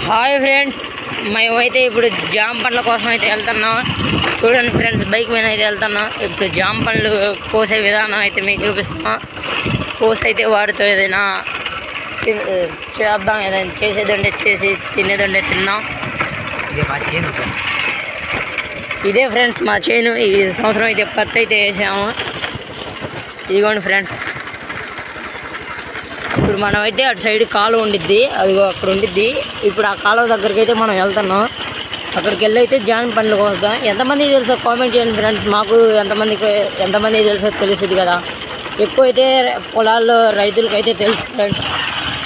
Hi friends, మేమైతే ఇప్పుడు జామ పండ్ల కోసం అయితే వెళ్తున్నాం. చూడండి ఫ్రెండ్స్, బైక్ మీద అయితే వెళ్తున్నాం. ఇప్పుడు జామ పండ్లు కోసే విధానం అయితే మీకు చూపిస్తున్నాం. కోసి అయితే వాటితో ఏదైనా చేద్దాం, ఏదైనా చేసేదంటే చేసి తినేదంటే తిన్నాం. ఇదే ఫ్రెండ్స్ మా చేను. ఈ సంవత్సరం అయితే పత్తి అయితే వేసాము. ఇదిగోండి ఫ్రెండ్స్, ఇప్పుడు మనం అయితే అటు సైడ్ కాలువ ఉండిద్ది, అదిగో అక్కడ ఉండిద్ది. ఇప్పుడు ఆ కాలువ దగ్గరికి అయితే మనం వెళ్తున్నాం. అక్కడికి వెళ్ళి అయితే జామ పండ్లు కోస్తాం. ఎంతమందికి తెలుసో కామెంట్ చేయండి ఫ్రెండ్స్. మాకు ఎంతమందికి తెలుసో తెలుస్తుంది కదా. ఎక్కువ అయితే పొలాల్లో రైతులకి అయితే తెలుసు ఫ్రెండ్స్.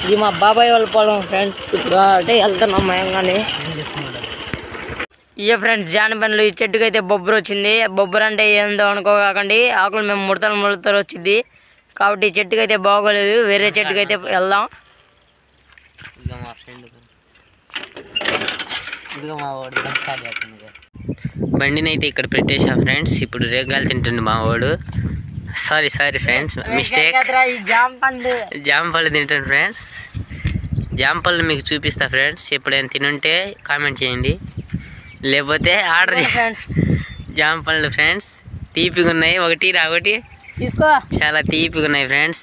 ఇది మా బాబాయ్ వాళ్ళ పొలం ఫ్రెండ్స్. ఇప్పుడు అంటే వెళ్తున్నాం మయంగానే. ఇయే ఫ్రెండ్స్ జామ పండ్లు. ఈ చెట్టుకి అయితే బొబ్బరు వచ్చింది. బొబ్బరు అంటే ఏందో అనుకోకండి, ఆకులు మేము ముడతలు వచ్చింది కాబట్టి ఈ చెట్టుకి అయితే బాగోలేదు. వేరే చెట్టుకి అయితే వెళ్దాం. బండిని అయితే ఇక్కడ పెట్టేసాం ఫ్రెండ్స్. ఇప్పుడు రేగాలు తింటుండే మా వాడు. Sorry friends, mistake. జామ పళ్ళు తింటాను ఫ్రెండ్స్. జామ పళ్ళు మీకు చూపిస్తా ఫ్రెండ్స్. ఎప్పుడైనా తినుంటే కామెంట్ చేయండి, లేకపోతే ఆర్డర్ చేయండి. జామ పళ్ళు ఫ్రెండ్స్ తీపిగా ఉన్నాయి. ఒకటి తీసుకో, చాలా తీపిగా ఉన్నాయి ఫ్రెండ్స్.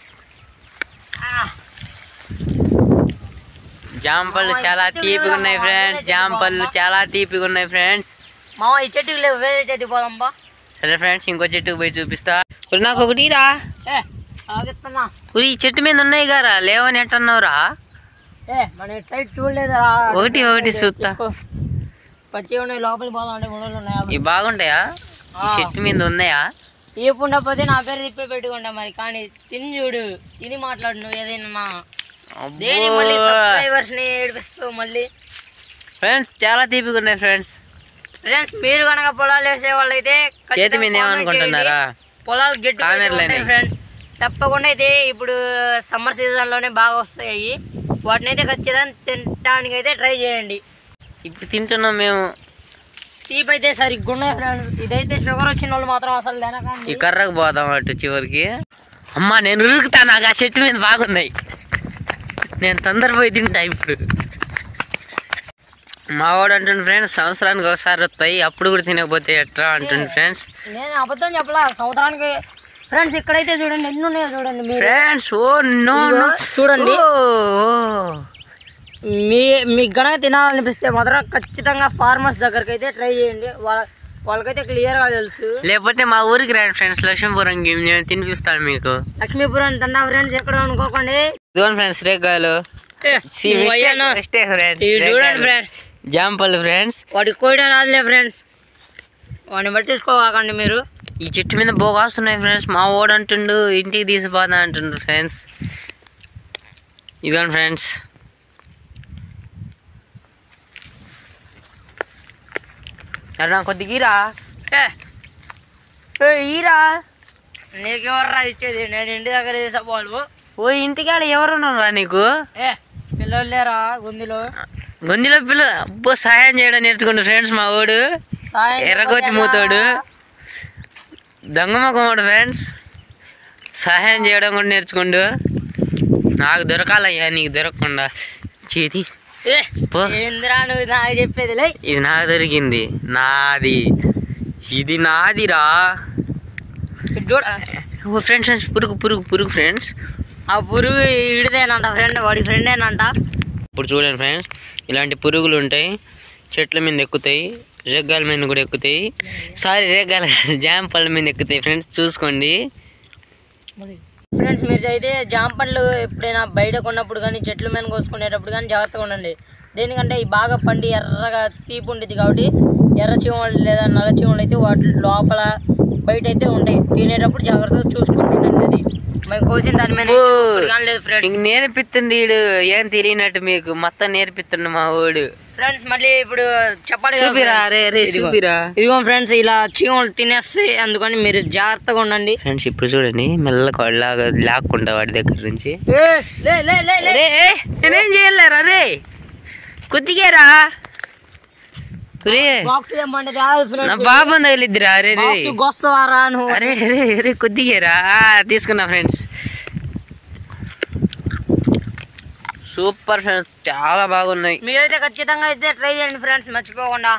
జామ పళ్ళు చాలా తీపిగా ఉన్నాయి ఫ్రెండ్స్. జామ పళ్ళు చాలా తీపిగా ఉన్నాయి ఫ్రెండ్స్. మామ ఈ చెట్టుకి లేవు, వేరే చెట్టుకి పోదాంబా. సరే ఫ్రెండ్స్, ఇంకో చెట్టుకు పోయి చూపిస్తా. నాకు ఒకటి రా. ఈ చెట్టు మీద ఉన్నాయి గారా, లేవని ఎట్టన్నావురా? చూడలేదురా. ఒకటి చూస్తా. పచ్చి ఉన్నాయి, లోపలికి పోదాం అంటే ముళ్ళు ఉన్నాయా? ఇవి బాగుంటాయా? ఈ చెట్టు మీద ఉన్నాయా? ఏపు ఉండకపోతే నా పేరు తిప్పే పెట్టుకుంటా మరి. కానీ తిని చూడు, తిని మాట్లాడు. నువ్వు ఏదైనా మళ్ళీ సబ్స్క్రైబర్స్ ని ఏడిపిస్తావు మళ్ళీ. ఫ్రెండ్స్ చాలా తీపిగా ఉన్నాయి ఫ్రెండ్స్. మీరు కనుక పొలాలు వేసే వాళ్ళు అయితే చేతి మీద ఏమనుకుంటున్నారా? పొలాలు గట్టి ఫ్రెండ్స్. తప్పకుండా అయితే ఇప్పుడు సమ్మర్ సీజన్ లోనే బాగా వస్తాయి. వాటిని అయితే ఖచ్చితంగా తినడానికి అయితే ట్రై చేయండి. ఇప్పుడు తింటున్నాం మేము. తీపి అయితే సరిగ్గా ఉన్నాయి ఫ్రెండ్స్. ఇదైతే షుగర్ వచ్చిన వాళ్ళు మాత్రం అసలు తినకండి. ఈ కర్రకు పోదాం అటు చివరికి. అమ్మా నేను ఉరుకుతా, నాకు ఆ చెట్టు మీద బాగున్నాయి. నేను తొందరపోయి తింటా. ఇప్పుడు మా వాడు అంటుండు ఫ్రెండ్స్, సంవత్సరానికి ఒకసారి వస్తాయి, అప్పుడు కూడా తినకపోతే ఎట్రా అంటుండు ఫ్రెండ్స్. నేను అబద్ధం చెప్పలా. సంవత్సరానికి ఫ్రెండ్స్ ఇక్కడైతే చూడండి ఎన్ని ఉన్నాయో చూడండి ఫ్రెండ్స్. ఓ నో చూడండి. మీకు గనక తినాలనిపిస్తే మాత్రం ఖచ్చితంగా ఫార్మర్స్ దగ్గరికి అయితే ట్రై చేయండి. వాళ్ళకైతే క్లియర్ గా తెలుసు. లేకపోతే మా ఊరికి రండి ఫ్రెండ్స్, లక్ష్మీపురం నేను తినిపిస్తాను మీకు. లక్ష్మీపురం తిన్నా ఫ్రెండ్స్, ఎక్కడ అనుకోకండి. ఇదిగోండి ఫ్రెండ్స్ రేగాయలు. చూడండి ఫ్రెండ్స్, జామ పళ్ళు ఫ్రెండ్స్. వాటికి కోయడం రాదులే ఫ్రెండ్స్, వాడిని పట్టించుకోకండి మీరు. ఈ చెట్టు మీద బోగాస్తున్నాయి ఫ్రెండ్స్. మా ఓడు అంటుండు ఇంటికి తీసిపోదా అంటుండ్రు ఫ్రెండ్స్. ఇదిగోండి ఫ్రెండ్స్. అరే నాకు కొద్దిగా ఈరా. ఈరా నీకెవర్రా ఇచ్చేది? నేను ఇంటి దగ్గర తీసుకోవాలి. ఓ ఇంటికాడ ఎవరున్నారా నీకు? పిల్లలు లేరా గొంతులో పిల్లలు? అబ్బో సహాయం చేయడం నేర్చుకుంటు ఫ్రెండ్స్ మా వాడు. ఎర్రగోతి మూతోడు, దొంగమ్మకమ్మడు ఫ్రెండ్స్. సహాయం చేయడం కూడా నేర్చుకుండు. నాకు దొరకాలయ్యా, నీకు దొరకకుండా. చేతి చెప్పేది ఇది నాకు దొరికింది, నాది. ఇది నాదిరా. ఫ్రెండ్స్ పురుగు ఫ్రెండ్స్. ఆ పురుగు ఇడిదేనంట ఫ్రెండ్, వాడి ఫ్రెండేనంట. ఇప్పుడు చూడండి ఫ్రెండ్స్, ఇలాంటి పురుగులు ఉంటాయి, చెట్ల మీద ఎక్కుతాయి, రేగాల మీద కూడా ఎక్కుతాయి. రేగాల జామ పళ్ళ మీద ఎక్కుతాయి ఫ్రెండ్స్, చూసుకోండి ఫ్రెండ్స్. మీరు అయితే జామ పండ్లు ఎప్పుడైనా బయట కొన్నప్పుడు కానీ చెట్ల మీద కోసుకునేటప్పుడు కానీ జాగ్రత్తగా ఉండండి. దేనికంటే ఈ బాగా పండి ఎర్రగా తీపి ఉండేది కాబట్టి ఎర్ర చీమలు లేదా నల్ల చీమలు అయితే వాటి లోపల బయట అయితే ఉంటాయి. తినేటప్పుడు జాగ్రత్తగా చూసుకొని తినండి. అది మేము కోసిన దాని మీద లేదు ఫ్రెండ్స్. నేర్పిస్తుండే ఏం తెలియనట్టు మీకు మొత్తం నేర్పిస్తుండే మా వాడు ఫ్రెండ్స్. మళ్ళీ ఇప్పుడు చెప్పాలి. ఇదిగో ఫ్రెండ్స్, ఇలా చీమలు తినేస్తాయి, అందుకని మీరు జాగ్రత్తగా ఉండండి ఫ్రెండ్స్. ఇప్పుడు చూడండి, మెల్లగా లాక్కుండా వాడి దగ్గర నుంచి. నేనేం చేయలేరా రే, కొద్దిగారా నా బాబు తగిలిద్దిరా. అరే అరే అరే కొద్దిగారా తీసుకున్నా ఫ్రెండ్స్. సూపర్ ఫ్రెండ్స్, చాలా బాగున్నాయి. మీరైతే ఖచ్చితంగా అయితే ట్రై చేయండి ఫ్రెండ్స్, మర్చిపోకుండా.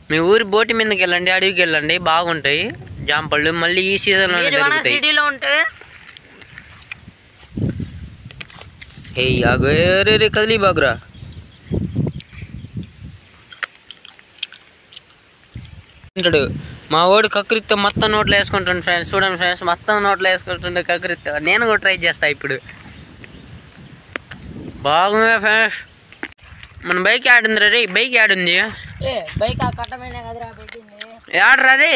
మీ ఊరి బోటి మీదకి వెళ్ళండి, అడవికి వెళ్ళండి, బాగుంటాయి జాంపళ్ళు. మళ్ళీ ఈ సీజన్లో దొరుకుతాయి. సిటీలో ఉంటే కదిలి బాగురా. మా వాడు కకృత్తో మొత్తం నోట్లో వేసుకుంటాను ఫ్రెండ్స్. చూడండి ఫ్రెండ్స్, మొత్తం నోట్లో వేసుకుంటుండే కకృత్తో. నేను కూడా ట్రై చేస్తా ఇప్పుడు. బాగుంది ఫ్రెండ్స్. మన బైక్ ఆడుంది రే, బైక్ ఆడుంది. బైక్ ఆ కట్టమైన కదరా పెట్టింది. ఆడరా రే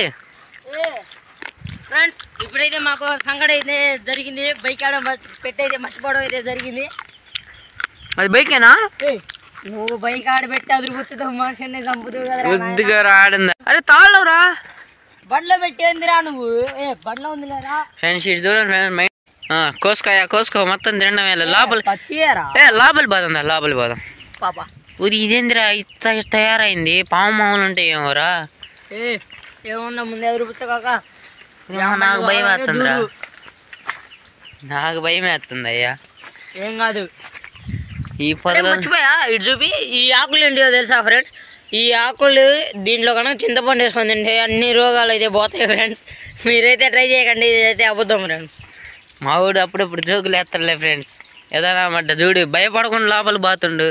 ఫ్రెండ్స్, ఇప్పుడైతే మాకు సంగడి అయితే జరిగింది. బైక్ ఆడ పెట్టయితే మర్చిపోవడం అయితే జరిగింది. అది బైకేనా? నువ్వు బైక్ ఆడ పెట్టి అదిరిపోతుందో మనిషిని చంపుతావు కదా. కొద్దిగా ఆడిందా? అరే తాళ్ళవరా, బండ్లో పెట్టేందిరా నువ్వు. బండ్లో ఉంది కదా ఫ్రెండ్స్. ఇది చూడండి ఫ్రెండ్స్, కోసుకో మొత్తం తినడం వేళ లోపల పచ్చియరా. లోపలి పోదా, లోపలి పోదాం. పాపా ఊరి ఇదేందిరా ఇంత తయారైంది? పాము మామూలు ఉంటాయి ఏమోరా. ఏమన్నా ముందే అదిరిపోతా కాక. నాకు భయం వేస్తుందిరా, నాకు భయం వేస్తుంది అయ్యా. ఏం కాదు. ఈ పొదలు మర్చిపోయా, ఇటు చూపి. ఈ ఆకులు ఏంటియో తెలుసా ఫ్రెండ్స్? ఈ ఆకులు దీంట్లో కనుక చింతపండు వేసుకొని తింటే అన్ని రోగాలు అయితే పోతాయి ఫ్రెండ్స్. మీరైతే ట్రై చేయకండి, ఇదైతే అబద్ధం ఫ్రెండ్స్. మా ఊడు అప్పుడప్పుడు జోకులు వేస్తాడులే ఫ్రెండ్స్. ఏదైనా మాట చూడు, భయపడకుండా లోపల బాతుండు.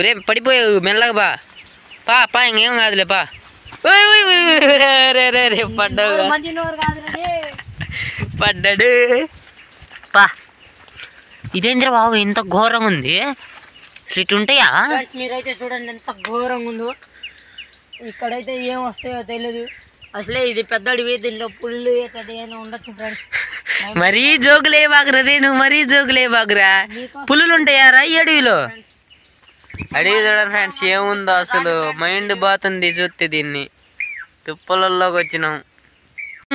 రే పడిపోయావు, మెల్లగా పా ఇంకేం కాదులే పా. పడ్డాడు పా. ఇదేంద్ర బాబు ఇంత ఘోరంగా ఉంది, ఇటు ఉంటాయా? మీరైతే చూడండి ఎంత ఘోరంగా ఉందో. ఇక్కడైతే ఏం వస్తాయో తెలియదు. అసలే ఇది పెద్ద అడవి, దీంట్లో పుల్లు ఏమైనా ఉండొచ్చు ఫ్రెండ్స్. మరీ జోకులే బాగురా రే, నువ్వు మరీ జోకులే బాగురా. పులులు ఉంటాయారా ఈ అడవిలో? అడవి చూడండి ఫ్రెండ్స్, ఏముందో అసలు మైండ్ బాతుంది చూస్తే. దీన్ని తుప్పలలోకి వచ్చినాం.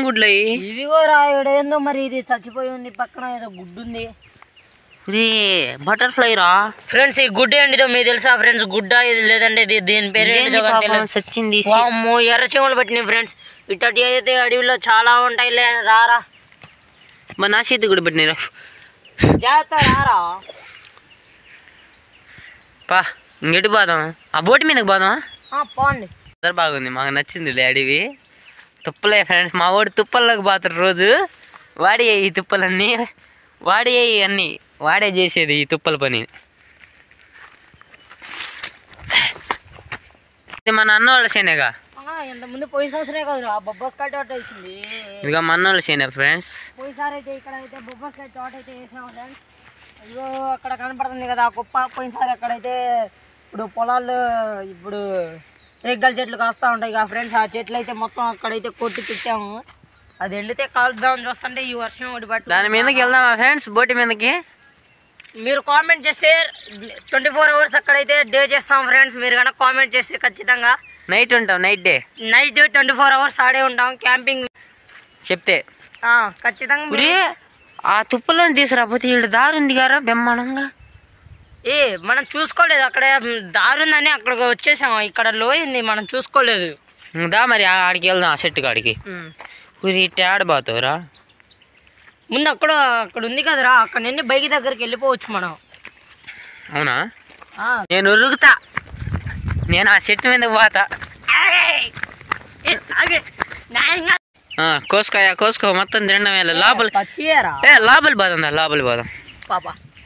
గుడ్లు ఇదిగో రా, ఏందో మరి ఇది చచ్చిపోయి ఉంది. పక్కన ఏదో గుడ్డు ఉంది. బటర్ఫ్లై రా ఫ్రెండ్స్. ఈ గుడ్డ ఏంటిదో మీకు తెలుసా ఫ్రెండ్స్? గుడ్డ ఇది లేదంటే దీని పేరు సచ్చింది. ఎర్ర చెవులు పెట్టినాయి ఫ్రెండ్స్. ఇట్టటి అయితే అడవిలో చాలా ఉంటాయి. రారా మా నా చేతి కూడా పెట్టినారా. జాగ్రత్త రారా. పా ఇంకెటు పోదాం, ఆ బోటి మీదకి పోదామా? పోండి. బాగుంది, మాకు నచ్చింది అడవి. తుప్పలే ఫ్రెండ్స్, మా వాడు తుప్పల్లోకి పోతాడు రోజు. వాడి ఈ తుప్పలన్నీ వాడే అన్నీ వాడే చేసేది ఈ తుప్పల పని. మన అన్న వాళ్ళ సేనేగా, ముందు పోయిన సంవత్సరమే కదా బొబ్బాస్ కాయ తోట వేసింది. ఇదిగో మన అన్న వాళ్ళ సేనే ఫ్రెండ్స్. పోయినసారి అయితే ఇక్కడ అయితే బొబ్బాస్ కాయ తోట అయితే వేసినాం ఫ్రెండ్స్. ఇదిగో అక్కడ కనపడుతుంది కదా ఆ కుప్ప. పోయినసారి అక్కడైతే ఇప్పుడు పొలాల్లో ఇప్పుడు రేగల చెట్లు కాస్తూ ఉంటాయి కదా ఫ్రెండ్స్. ఆ చెట్లు అయితే మొత్తం అక్కడైతే కొట్టి పెట్టాము. అది ఎండితే కాలుద్దామని చూస్తుంటే ఈ వర్షం ఒకటి పట్టు. దాని మీదకి వెళ్దామా ఫ్రెండ్స్, బోటి మీదకి? మీరు కామెంట్ చేస్తే 24 hours అక్కడైతే డే చేస్తాం ఫ్రెండ్స్. మీరు కనుక కామెంట్ చేస్తే ఖచ్చితంగా నైట్ ఉంటాం, నైట్ 24 hours ఆడే ఉంటాం క్యాంపింగ్ చెప్తే ఖచ్చితంగా. ఆ తుప్పలో తీసుకురాపోతే వీళ్ళు దారి ఉంది గారా బ్రహ్మాండంగా. మనం చూసుకోలేదు, అక్కడ దారి ఉందని అక్కడికి వచ్చేసాం. ఇక్కడ లోయింది, మనం చూసుకోలేదు. దా మరి ఆడికి వెళ్దాం, ఆ చెట్టు కాడికి. ఆడబోతావురా ముందు అక్కడ ఉంది కదరా, అక్కడ నుండి బైక్ దగ్గరికి వెళ్ళిపోవచ్చు మనం. అవునా? నేను ఉరుగుతా, నేను ఆ చెట్టు మీద పోతా. కోసుకో మొత్తం తినడం వేళ లోపలి పోదాం, లోపలి పోదాం.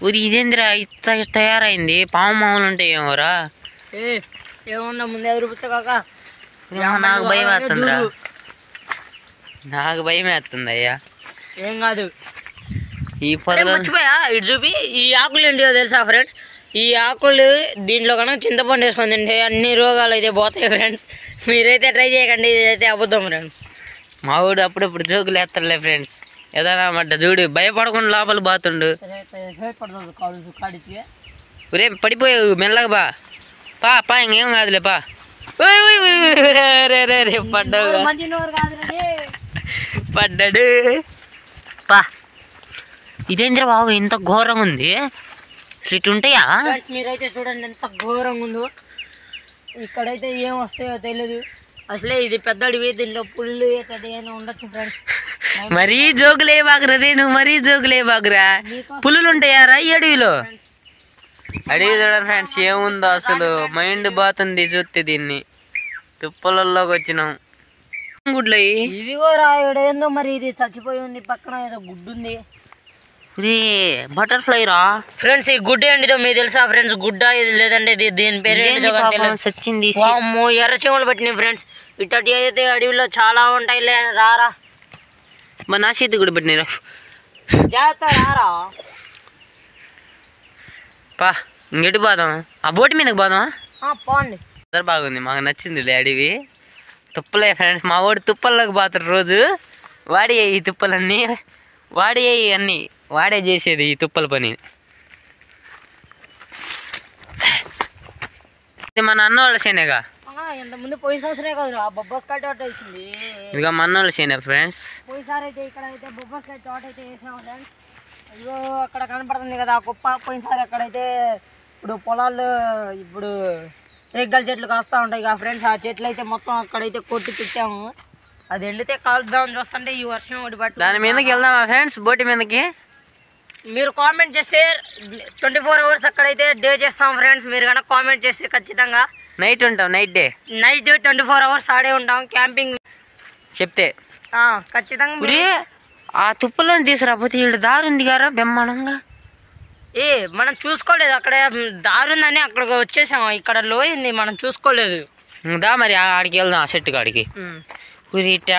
ఊరి ఇదేందిరా ఇంత తయారైంది? పాము మామూలు ఉంటాయి ఏమోరా. ఏమన్నా ముందే అదిరిపోతా కాక. నాకు భయం వేస్తుందిరా, నాకు భయం వేస్తుంది అయ్యా. ఏం కాదు. ఈ పొదలు మర్చిపోయా, ఇటు చూపి. ఈ ఆకులు ఏంటియో తెలుసా ఫ్రెండ్స్? ఈ ఆకులు దీంట్లో కనుక చింతపండు వేసుకొని తింటే అన్ని రోగాలు అయితే పోతాయి ఫ్రెండ్స్. మీరైతే ట్రై చేయకండి, ఇదైతే అబద్ధం ఫ్రెండ్స్. మా వాడు అప్పుడప్పుడు జోకులు వేస్తాడులే ఫ్రెండ్స్. ఏదైనా మాట చూడు, భయపడకుండా లోపల బాతుండు. రే పడిపోయావు, మెల్లగా పా ఇంకేం కాదులే పా. పడ్డాడు పా. ఇదేంద్ర బాబు ఇంత ఘోరంగా ఉంది, ఇటు ఉంటాయా? మీరైతే చూడండి ఎంత ఘోరంగా ఉందో. ఇక్కడైతే ఏం వస్తాయో తెలియదు. అసలే ఇది పెద్ద అడవి, దీనిలో పుల్లు ఏమైనా ఉండొచ్చు ఫ్రెండ్స్. మరీ జోకులే బాగురా రే, నువ్వు మరీ జోకులే బాగురా. పులులు ఉంటాయారా ఈ అడవిలో? అడవి చూడండి ఫ్రెండ్స్ ఏముందో, అసలు మైండ్ బాతుంది చూస్తే. దీన్ని తుప్పలలోకి వచ్చినాం. గుడ్లు ఇదిగో రా, ఏందో మరి ఇది చచ్చిపోయి ఉంది, పక్కన ఏదో గుడ్డు ఉంది. బటర్ఫ్లై రా ఫ్రెండ్స్. ఈ గుడ్డ ఏంటిదో మీకు తెలుసా ఫ్రెండ్స్? గుడ్డ ఇది లేదంటే దీని పేరు సచ్చింది. ఎర్ర చెవులు పెట్టినాయి ఫ్రెండ్స్. ఇట్టటి అయితే అడవిలో చాలా ఉంటాయి. రారా మా నా చేతి కూడా పెట్టినారా? జాగ్రత్త రారా. పా ఇంకెటు పోదాం? ఆ బోటు మీదకి పోదామా? పోండి. బాగుంది, మాకు నచ్చింది అడవి. తుప్పలే ఫ్రెండ్స్, మా వాడు తుప్పల్లోకి పోతాడు రోజు. వాడే ఈ తుప్పలన్నీ, వాడే అన్నీ వాడే చేసేది ఈ తుప్పల పని. మన అన్నోళ్ళ సేనేగా, ముందు పోయిన సంవత్సరమే కదా బొబ్బస్ కాయ తోట వేసింది. ఇదిగో మన అన్నోళ్ళ సేనే ఫ్రెండ్స్. పోయినసారి అయితే ఇక్కడ అయితే బొబ్బస్ కాయ తోట అయితే వేసినాం ఫ్రెండ్స్. ఇదిగో అక్కడ కనపడుతుంది కదా కుప్ప. పోయినసారి అక్కడైతే ఇప్పుడు పొలాలు ఇప్పుడు రేగల చెట్లు కాస్తూ ఉంటాయి కదా ఫ్రెండ్స్. ఆ చెట్లు అయితే మొత్తం అక్కడైతే కొట్టి పెట్టాము. అది ఎండితే కాలుద్దామని చూస్తుంటే ఈ వర్షం ఒకటి పట్టు. దాని మీదకి వెళ్దామా ఫ్రెండ్స్? బోటి మీదకి మీరు కామెంట్ చేస్తే 24 hours అక్కడైతే డే చేస్తాం ఫ్రెండ్స్. మీరు కనుక కామెంట్ చేస్తే ఖచ్చితంగా నైట్ ఉంటాం. నైట్ 24 hours ఆడే ఉంటాం క్యాంపింగ్ చెప్తే ఖచ్చితంగా. ఆ తుప్పలో తీసుకురాపోతే వీళ్ళు దారి ఉంది గారా బ్రహ్మాండంగా. మనం చూసుకోలేదు, అక్కడ దారి ఉందని అక్కడికి వచ్చేసాం. ఇక్కడ లోయింది, మనం చూసుకోలేదు. దా మరి ఆడికి వెళ్దాం, ఆ చెట్టు కాడికి.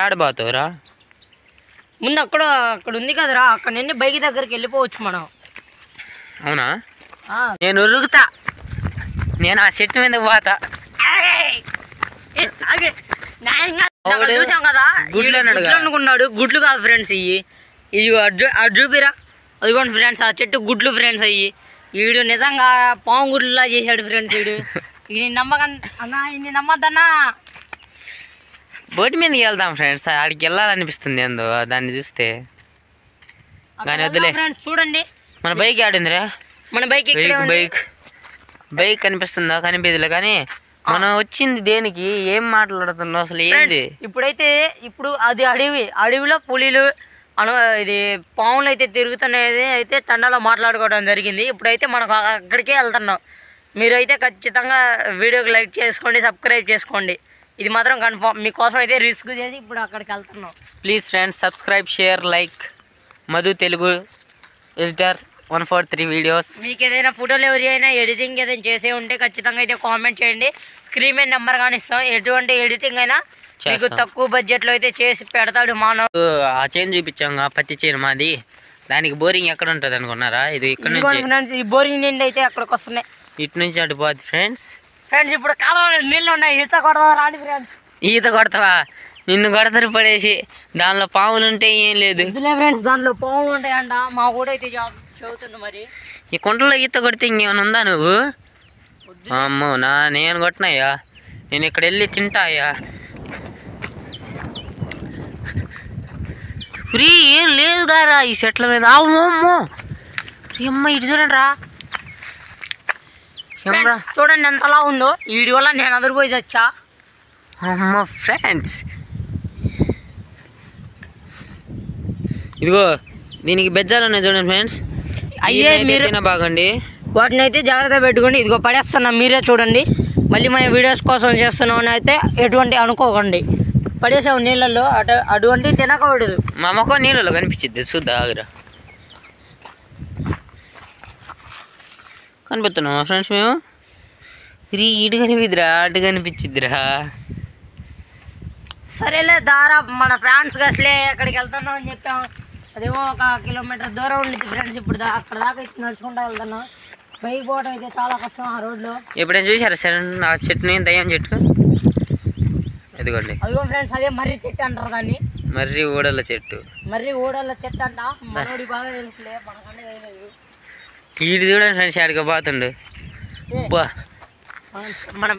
ఆడబోతావురా? ముందు అక్కడ ఉంది కదరా, అక్కడ నుండి బైక్ దగ్గరికి వెళ్ళిపోవచ్చు మనం. అవునా? నేను ఉరుగుతా, నేను ఆ చెట్టు మీద పోతా. చూసాం కదా గుడ్లు అనుకున్నాడు. గుడ్లు కాదు ఫ్రెండ్స్, ఇవి చూపిరా. అదిగోండి ఫ్రెండ్స్, ఆ చెట్టు గుడ్లు ఫ్రెండ్స్. వీడు నిజంగా పాము గుడ్లులా చేశాడు ఫ్రెండ్స్. వీడు నమ్మద్దన్నా. బోటి మీదకి వెళ్దాం ఫ్రెండ్స్, ఆడికి వెళ్ళాలనిపిస్తుంది ఏందో దాన్ని చూస్తే. కానీ వద్దులే ఫ్రెండ్స్. చూడండి మన బైక్ ఆడిందిరా. మన బైక్ కనిపిస్తుందా? కనిపించలే. కానీ మనం వచ్చింది దేనికి? ఏం మాట్లాడుతున్నావు అసలు? ఏంది ఇప్పుడు అది అడవిలో పులిలు ఇది పాములు అయితే తిరుగుతున్నది అయితే తండాలో మాట్లాడుకోవడం జరిగింది. ఇప్పుడైతే మనకు అక్కడికే వెళ్తున్నాం. మీరైతే ఖచ్చితంగా వీడియోకి లైక్ చేసుకోండి, సబ్స్క్రైబ్ చేసుకోండి. ఇది మాత్రం కన్ఫర్మ్. మీకోసం అయితే రిస్క్ చేసి ఇప్పుడు అక్కడికి వెళ్తున్నాం. Please friends, subscribe, share, like. Madhu Telugu editor 143 videos. మీకు ఏదైనా ఫోటోలు ఎవరైనా ఎడిటింగ్ ఏదైనా చేసే ఉంటే ఖచ్చితంగా అయితే కామెంట్ చేయండి. స్క్రీన్ మీద నెంబర్ కానీ ఇస్తాం. ఎటువంటి ఎడిటింగ్ అయినా మీకు తక్కువ బడ్జెట్లో అయితే చేసి పెడతాడు మానవుడు. ఆ చైన్ చూపించాం, పత్తి చైన్ మాది. దానికి బోరింగ్ ఎక్కడ ఉంటుంది అనుకున్నారా? ఇది ఇక్కడ నుంచి. ఈ బోరింగ్ నీళ్ళు అయితే అక్కడికి వస్తున్నాయి. ఇటు నుంచి అటు పోద్ది ఫ్రెండ్స్. ఇప్పుడు కాలంలో నీళ్ళు ఉన్నాయి. ఈత కొడతావా రాండి ఫ్రెండ్స్? ఈత కొడతావా? నిన్ను కొడతారు పడేసి. దానిలో పాములు ఉంటే ఏం లేదు ఫ్రెండ్స్, దాంట్లో పాములు ఉంటాయంట. మా కూడా అయితే చదువుతుంది. మరి ఈ కుంటలో ఈత కొడితే ఇంకేమైనా ఉందా నువ్వు? అమ్మో నేను కొట్టినాయా? నేను ఇక్కడ వెళ్ళి తింటాయా? ఏం లేదు దారా ఈ చెట్ల మీద. అమ్మో అమ్మ, ఇటు చూడండి రా. చూడండి ఎంతలా ఉందో. వీడి వల్ల నేను అదిరిపోయి చచ్చా. అమ్మ ఫ్రెండ్స్, ఇదిగో దీనికి బెజ్జాలు ఉన్నాయి చూడండి ఫ్రెండ్స్. అయ్యే మీరు బాగండి, వాటిని అయితే జాగ్రత్త పెట్టుకోండి. ఇదిగో పడేస్తున్నా, మీరే చూడండి. మళ్ళీ మన వీడియోస్ కోసం చేస్తున్నామని అయితే ఎటువంటి అనుకోకండి. పడేసావు నీళ్ళల్లో, అటువంటి తినకూడదు. మా మొక్క నీళ్ళలో కనిపించింది చూద్దా? ఆగురా, కనిపిస్తున్నామా ఫ్రెండ్స్ మేము? ఇటు కనిపిద్దిరా, అటు కనిపించిద్దిరా. సరేలే దారా, మన ఫ్రెండ్స్ అసలే ఎక్కడికి వెళ్తున్నాం అని చెప్పాం. అదేమో 1 కిలోమీటర్ దూరం ఉండేది ఫ్రెండ్స్. ఇప్పుడు అక్కడ దాకా అయితే నడుచుకుంటా వెళ్తున్నాం. బైక్ పోవడం అయితే చాలా కష్టం ఆ రోడ్లో. ఎప్పుడైనా చూసారా సార్ ఆ చెట్టుని? దయ్యం చెట్టు ఎదుగోండి. అదిగో ఫ్రెండ్స్, అదే మర్రి చెట్టు అంటారు దాన్ని. మర్రి ఊడల చెట్టు. మర్రి ఊడల చెట్టు అంట. మనోడి బాగా తెలుసులే, మనకంటే తెలియదు. ఇటు చూడండి ఫ్రెండ్స్, ఆడికి పోతుండు. మనం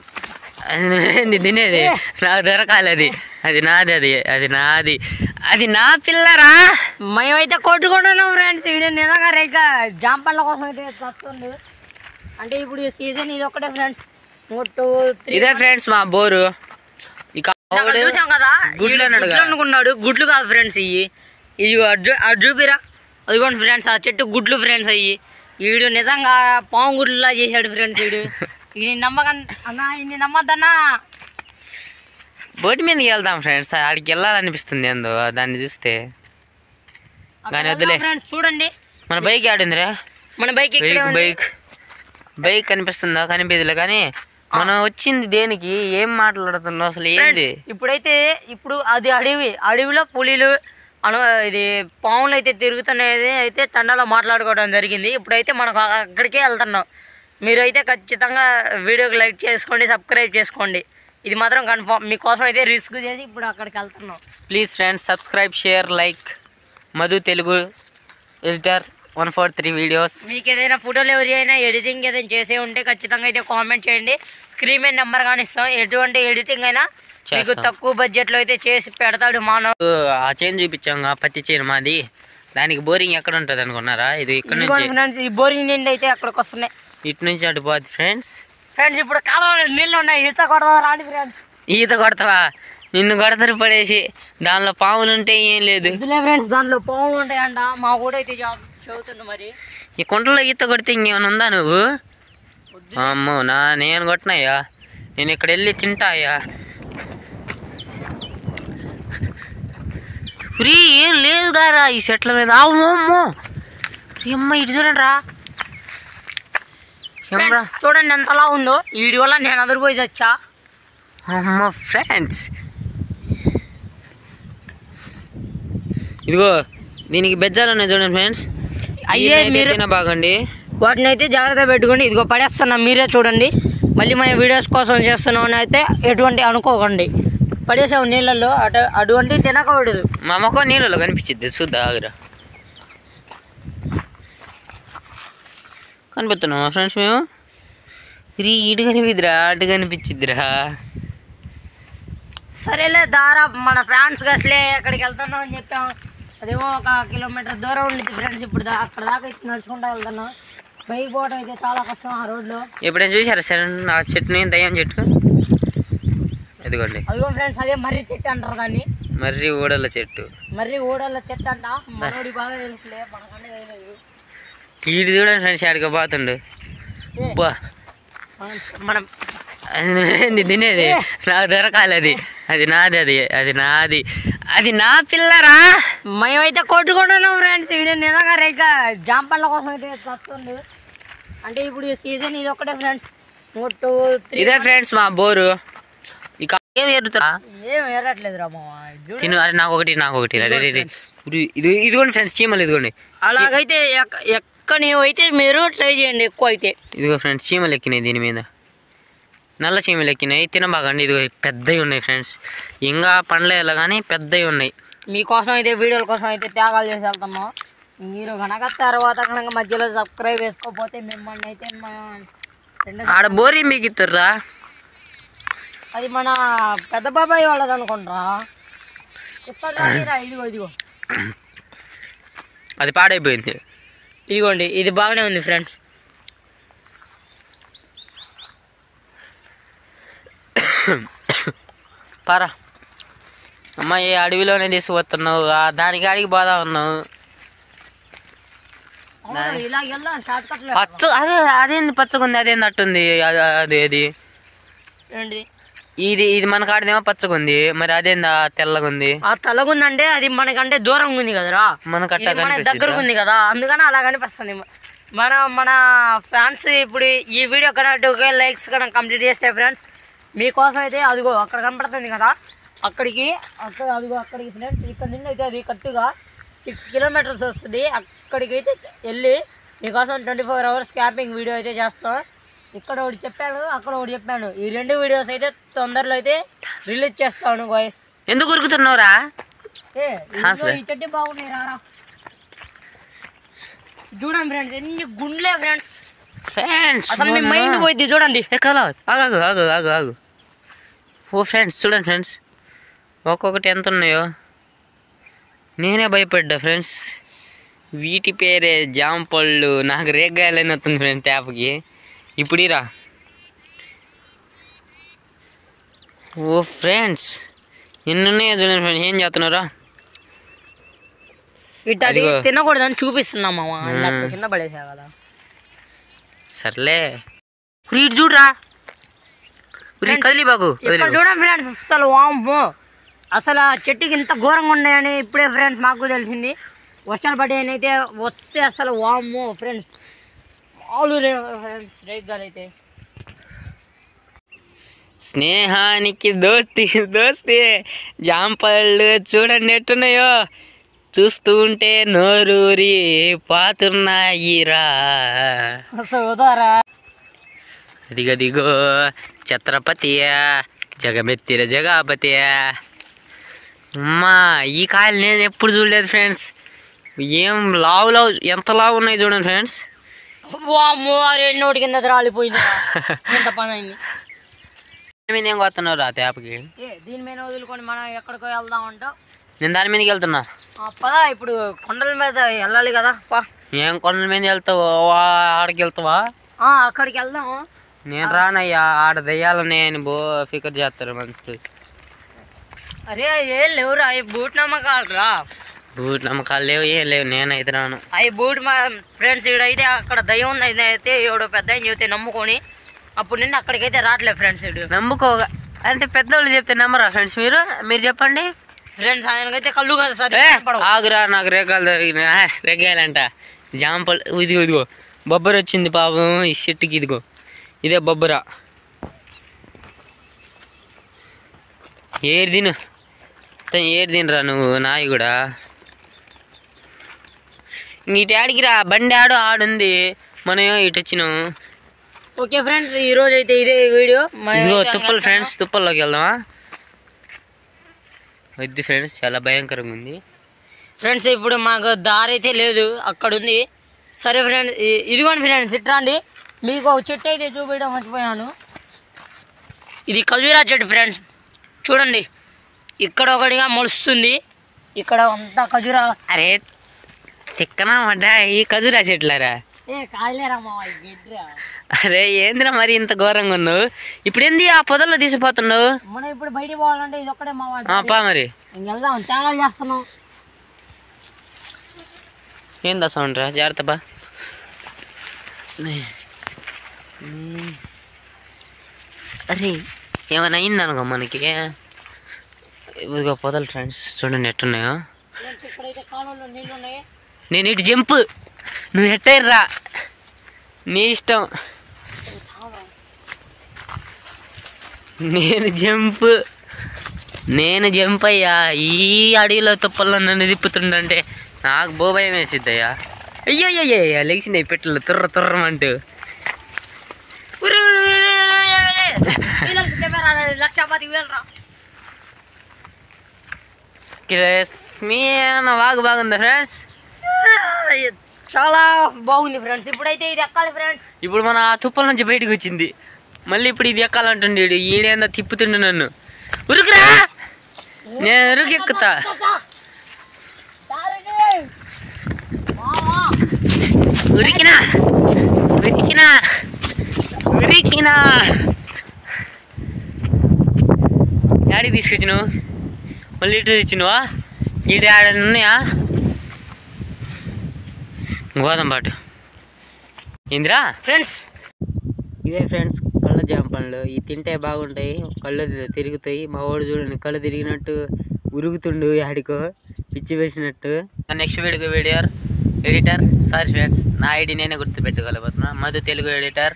తినేది నాకు దొరకాలి. అది నాది, అది నాది, అది నా పిల్లరా. మేమైతే కొట్టుకుంటున్నాం ఫ్రెండ్స్. ఇది నిజంగా రేక జాంపళ్ళ కోసం అయితే వస్తుంది. అంటే ఇప్పుడు ఈ సీజన్ ఇది ఒక్కటే ఫ్రెండ్స్. 2, 3 ఇదే ఫ్రెండ్స్ మా బోరు. చూసాం కదా, గుడ్లు అనుకున్నాడు. గుడ్లు కాదు ఫ్రెండ్స్, ఇవి అటు చూపిరా. అదిగోండి ఫ్రెండ్స్, ఆ చెట్టు గుడ్లు ఫ్రెండ్స్. వీడు నిజంగా పాము గుడ్లులా చేశాడు ఫ్రెండ్స్. ఇది నమ్మద్దన్నా. బోటి మీదకి వెళ్దాం ఫ్రెండ్స్, ఆడికి వెళ్ళాలనిపిస్తుంది ఏందో దాన్ని చూస్తే. కానీ వద్దులే ఫ్రెండ్స్, చూడండి మన బైక్ ఆడిందిరా. మన బైక్ కనిపిస్తుందా? కనిపిదిలే. కానీ మనం వచ్చింది దేనికి? ఏం మాట్లాడుతున్నావు అసలు? ఏంది ఇప్పుడు అది అడవిలో పులిలు ఇది పాములు అయితే తిరుగుతున్నది అయితే తండాలో మాట్లాడుకోవడం జరిగింది. ఇప్పుడైతే మనకు అక్కడికే వెళ్తున్నాం. మీరైతే ఖచ్చితంగా వీడియోకి లైక్ చేసుకోండి, సబ్స్క్రైబ్ చేసుకోండి. ఇది మాత్రం కన్ఫర్మ్. మీకోసం అయితే రిస్క్ చేసి ఇప్పుడు అక్కడికి వెళ్తున్నాం. Please friends, subscribe, share, like Madhu Telugu editor 143 videos. మీకు ఏదైనా ఫోటోలు ఎవరైనా ఎడిటింగ్ ఏదైనా చేసే ఉంటే ఖచ్చితంగా అయితే కామెంట్ చేయండి. స్క్రీన్ మీద నెంబర్ కానీ ఇస్తాం. ఎటువంటి ఎడిటింగ్ అయినా మీకు తక్కువ బడ్జెట్లో అయితే చేసి పెడతాడు మానవుడు. ఆ చైన్ చూపించాం, పత్తి చైన్ మాది. దానికి బోరింగ్ ఎక్కడ ఉంటుంది అనుకున్నారా? ఇది ఇక్కడ నుంచి. ఈ బోరింగ్ నిండి అయితే అక్కడికి వస్తున్నాయి. ఇటు నుంచి అటు పోద్ది ఫ్రెండ్స్. ఇప్పుడు కాలంలో నీళ్ళు ఉన్నాయి. ఈత కొడతావా? రాండి ఫ్రెండ్స్. ఈత కొడతావా? నిన్ను కొడతారు పడేసి. దానిలో పాములు ఉంటే ఏం లేదు ఫ్రెండ్స్, దాంట్లో పాములు ఉంటాయంట. మా కూడా అయితే చదువుతుంది. మరి ఈ కుంటలో ఈత కొడితే ఇంకేమైనా ఉందా నువ్వు? అమ్మో, నేను కొట్టినయ్యా. నేను ఇక్కడ వెళ్ళి తింటాయా? ఏం లేదు గారా ఈ చెట్ల మీద. అమ్మో అమ్మ, ఇటు చూడండి రా. చూడండి ఎంతలా ఉందో. ఈ వీడియో వల్ల నేను అదిరిపోయి వచ్చా. అమ్మ ఫ్రెండ్స్, ఇదిగో దీనికి బెజ్జాలు ఉన్నాయి చూడండి ఫ్రెండ్స్. అయ్యే బాగండి, వాటిని అయితే జాగ్రత్త పెట్టుకోండి. ఇదిగో పడేస్తున్నా, మీరే చూడండి. మళ్ళీ మన వీడియోస్ కోసం చేస్తున్నాం అయితే ఎటువంటి అనుకోకండి. పడేసావు నీళ్ళల్లో, అటువంటి తినకూడదు. మా మొక్క నీళ్ళలో కనిపించింది చూద్దా? ఆగురా. కనిపిస్తున్నామా ఫ్రెండ్స్ మేము? ఇటు కనిపిద్దిరా, అటు కనిపించిద్దిరా. సరేలే దారా, మన ఫ్రెండ్స్కి అసలే ఎక్కడికి వెళ్తున్నాం అని చెప్పాం. అదేమో 1 కిలోమీటర్ దూరం ఉండిద్ది ఫ్రెండ్స్. ఇప్పుడు అక్కడ దాకా అయితే నడుచుకుంటూ వెళ్తున్నాం. బైక్ పోవడం అయితే చాలా కష్టం ఆ రోడ్లో. ఎప్పుడైనా చూసారా సార్ ఆ చెట్టుని? దయ్యం చెట్టు ఎదుగోండి. అదిగో ఫ్రెండ్స్, అదే మర్రి చెట్టు అంటారు దాన్ని. మర్రి ఊడల చెట్టు. మర్రి ఊడల చెట్టు అంట. మనోడి బాగా తెలుసులే, మనకంటే తెలియదు. ఇటు చూడండి ఫ్రెండ్స్, ఆడికి పోతుండు. మనం తినేది నాకు దొరకాలి. అది నాది, అది నా పిల్లరా. మేమైతే కొట్టుకుంటున్నాం ఫ్రెండ్స్. ఇది నిజంగా రేక జాంపళ్ళ కోసం అయితే వస్తుంది. అంటే ఇప్పుడు ఈ సీజన్ ఇది ఒక్కటే ఫ్రెండ్స్. ఇదే ఫ్రెండ్స్ మా బోరు. ఏం ఏరట్లేదు రా మామ. తిను. అది నాకు ఒకటి. ఇదిగోండి ఫ్రెండ్స్, చీమలు ఇదిగోండి. అలాగైతే ఎక్కడైతే మీరు ట్రై చేయండి ఎక్కువ అయితే. ఇదిగో ఫ్రెండ్స్, చీమలు ఎక్కినాయి దీని మీద. నల్ల చీమలు ఎక్కినాయి. తినబాగండి. ఇదిగో పెద్దవి ఉన్నాయి ఫ్రెండ్స్. ఇంకా పండ్లేలా కానీ పెద్దవి ఉన్నాయి. మీకోసం అయితే వీడియోల కోసం అయితే త్యాగాలు చేసి వెళ్తున్నాం. మీరు కనుక తర్వాత కనుక మధ్యలో సబ్స్క్రైబ్ చేసుకోకపోతే మిమ్మల్ని అయితే ఆడ బోరి మీకు ఇస్తుర్రా. అది మన పెద్ద బాబాయ్ వాళ్ళది అనుకుంటారా. ఇదిగో అది పాడైపోయింది. ఇదిగోండి, ఇది బాగానే ఉంది ఫ్రెండ్స్. పారా అమ్మాయి, అడవిలోనే తీసుకుపోతున్నావు. దానికి ఆడికి పోదా ఉన్నావు. అదేంది పచ్చగుంది? అదేంది అట్టుంది? అది ఇది మన కాడదేమో పచ్చగుంది. మరి అదేందా తెల్లగుంది? ఆ తెల్లగుందంటే అది మనకంటే దూరంగా ఉంది కదరా, మనకు దగ్గరకు ఉంది కదా, అందుకని అలా కనిపిస్తుంది. మన ఫ్యాన్స్ ఇప్పుడు ఈ వీడియో కన్నా 2K లైక్స్ కన్నా కంప్లీట్ చేస్తే ఫ్రెండ్స్, మీకోసం అయితే అదిగో అక్కడ కనపడుతుంది కదా, అక్కడికి ఫ్రెండ్స్, ఇక్కడ నుండి అయితే అది కరెక్ట్గా 6 కిలోమీటర్స్ వస్తుంది. అక్కడికి అయితే వెళ్ళి మీకోసం 24 అవర్స్ క్యాంపింగ్ వీడియో అయితే చేస్తాం. ఇక్కడ ఒకటి చెప్పాను, అక్కడ ఒకటి చెప్పాను. ఈ 2 వీడియోస్ అయితే తొందరలో అయితే రిలీజ్ చేస్తాను గాయ్స్. ఎందుకు ఉరుకుతున్నావురా? ఈ చెట్టు బాగున్నాయి రారా, చూడండి ఫ్రెండ్స్, ఎన్ని గుండ్లే ఫ్రెండ్స్. అసలు మీ మైండ్ పోయింది చూడండి. ఆగు. ఓ ఫ్రెండ్స్ చూడండి ఫ్రెండ్స్, ఒక్కొక్కటి ఎంత ఉన్నాయో నేనే భయపడ్డా ఫ్రెండ్స్. వీటి పేరే జామ పళ్ళు. నాకు రేగాయలని వస్తుంది ఫ్రెండ్స్ ట్యాప్కి. ఇప్పుడు ఇరా. ఓ ఫ్రెండ్స్, ఎన్ని ఉన్నాయో చూడండి ఫ్రెండ్స్. ఏం చేస్తున్నారా? ఇట్లా తినకూడదని చూపిస్తున్నాం మామ, కింద పడేసా కదా. సర్లే ఇటు చూడరా, కదిలి బాగు చూడండి ఫ్రెండ్స్. అసలు వామ్మో, అసలు ఆ చెట్టుకి ఇంత ఘోరంగా ఉన్నాయని ఇప్పుడే ఫ్రెండ్స్ మాకు తెలిసింది. వర్షాలు పడ్డాయని అయితే వస్తే అసలు వామ్మో ఫ్రెండ్స్, మామూలు ఫ్రెండ్స్ రేగాలైతే. స్నేహానికి దోస్తి దోస్తి జాంపళ్ళు చూడండి ఎట్టున్నాయో, చూస్తూ ఉంటే నోరూరి పాతున్నాయిరా. అదిగదిగో ఛత్రపతియ జగమెత్తిర జగాపతియ. అమ్మా ఈ కాయలు నేను ఎప్పుడు చూడలేదు ఫ్రెండ్స్. ఏం లావు లావు, ఎంత లావు ఉన్నాయి చూడండి ఫ్రెండ్స్. నోటి కింద రాలిపోయింది. ఎంత పని అయింది. మీద ఏం కొత్తన్నారు ఆ తేపకి? దీని మీద వదులుకొని మనం ఎక్కడికో వెళ్దాం అంటావు. నేను దాని మీదకి వెళ్తున్నా. పదా ఇప్పుడు కొండల మీద వెళ్ళాలి కదా. ఏం కొండల మీద వెళ్తావు? ఆడికి వెళ్తావా? అక్కడికి వెళ్దాం. నేను రానయ్యా, ఆడ దయ్యాలన్నాయని ఫికర్ చేస్తారు మనుషులు. అరే ఏం లేవురా, అవి బూట్ నమ్మకాలు రా. బూట్ నమ్మకాలు లేవు, ఏం లేవు. నేనైతే రాను. అవి బూట్ మా ఫ్రెండ్స్ ఇడైతే అక్కడ దయ్యం ఉంది అయితే ఎవడో పెద్ద అని చెబితే నమ్ముకొని అప్పుడు నిన్న అక్కడికైతే రావట్లేదు ఫ్రెండ్స్. ఇడు నమ్ముకోగా అంటే పెద్దోళ్ళు చెప్తే నమ్మరా ఫ్రెండ్స్? మీరు చెప్పండి ఫ్రెండ్స్. ఆయనకైతే కళ్ళు కదా సార్. ఆగురా, నాకు రేగాలు రేగాలంట. జాంపల్ ఇదిగో ఇదిగో బొబ్బరు వచ్చింది పాపం ఈ చెట్టుకి. ఇదిగో ఇదే బొబ్బరా. ఏరు తిను, ఏరు తినరా నువ్వు నాయి కూడా. ఇటు ఆడికి రా, బండి ఆడుంది, మనం ఇటు వచ్చినాం. ఓకే ఫ్రెండ్స్, ఈ రోజు అయితే ఇదే వీడియో. ఇదిగో తుప్పలు ఫ్రెండ్స్, తుప్పల్లోకి వెళ్దామా? వద్దు ఫ్రెండ్స్, చాలా భయంకరంగా ఉంది ఫ్రెండ్స్. ఇప్పుడు మాకు దారి అయితే లేదు, అక్కడ ఉంది. సరే ఫ్రెండ్స్, ఇదిగోండి ఫ్రెండ్స్ ఇట్రాండి. మీకు ఒక చెట్టు అయితే చూపించడం మర్చిపోయాను. ఇది ఖజూరా చెట్టు ఫ్రెండ్స్. చూడండి ఇక్కడ ఒకటిగా మొలుస్తుంది, ఇక్కడ అంతా ఖజూరా. అరే చిక్కనా పడ్డా ఈ ఖజూరా చెట్లరా? కాయలేరా. అరే ఏందిరా మరి ఇంత ఘోరంగా ఉన్నావు? ఇప్పుడు ఏంది ఆ పొదల్లో తీసిపోతున్నావు? మనం ఇప్పుడు బయటికి పోవాలంటే ఇది ఒక్కడే మా పా మరి వెళ్దాం. తేడాలు చేస్తున్నాం. ఏందా సౌండ్ రా? జాగ్రత్త బా. అరే ఏమైనా అయిందనుకో మనకి. ఇదిగో పొదలు ఫ్రెండ్స్, చూడండి ఎట్టున్నాయో. నేను ఇటు జంప్, నువ్వు ఎట్టయిర్రా నీ ఇష్టం. నేను జంప్ అయ్యా. ఈ అడవిలో తుప్పల్లో నన్ను తిప్పుతుండంటే నాకు భయం వేసిద్దయ్యా. అయ్యో అయ్యో లెగిసింది పెట్టలు తుర్ర తుర్రమంటూ. వాగు బాగుందా ఫ్రెండ్స్? చాలా బాగుంది ఫ్రెండ్స్. ఇప్పుడైతే ఇది ఎక్కాలి ఫ్రెండ్స్. ఇప్పుడు మన ఆ తుప్పల నుంచి బయటకు వచ్చింది, మళ్ళీ ఇప్పుడు ఇది ఎక్కాలంటుండే. ఈడేందో తిప్పుతుండే నన్ను. ఉరుకురా, నేను ఉరుకెక్కుతా. ఉరికినా ఉరికినా ఉరికినా. యాడికి తీసుకొచ్చినావు? మళ్ళీ ఇటు తెచ్చినవా? ఈడ ఆడని ఉన్నాయా? గోదాం పాటు ఏందిరా ఫ్రెండ్స్? ఇవే ఫ్రెండ్స్ కళ్ళ జాంపండ్లు. ఇవి తింటే బాగుంటాయి, కళ్ళు తిరుగుతాయి. మా వాడు చూడండి కళ్ళు తిరిగినట్టు ఉరుగుతుండు, ఆడికో పిచ్చి వేసినట్టు. Next video editor sorry friends, నా ఐడి నేనే గుర్తుపెట్టుకోలేకపోతున్నా. Madhu Telugu editor.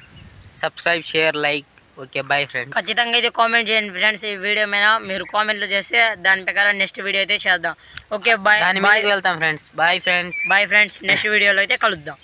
Subscribe, share, like. Okay bye friends. ఖచ్చితంగా అయితే కామెంట్ చేయండి ఫ్రెండ్స్. ఈ వీడియో మీద మీరు కామెంట్లు చేస్తే దాని ప్రకారం నెక్స్ట్ వీడియో అయితే చేద్దాం. Okay bye. దాని మీదకి వెళ్తాం friends. Bye friends. Bye friends. Next వీడియోలో అయితే కలుద్దాం.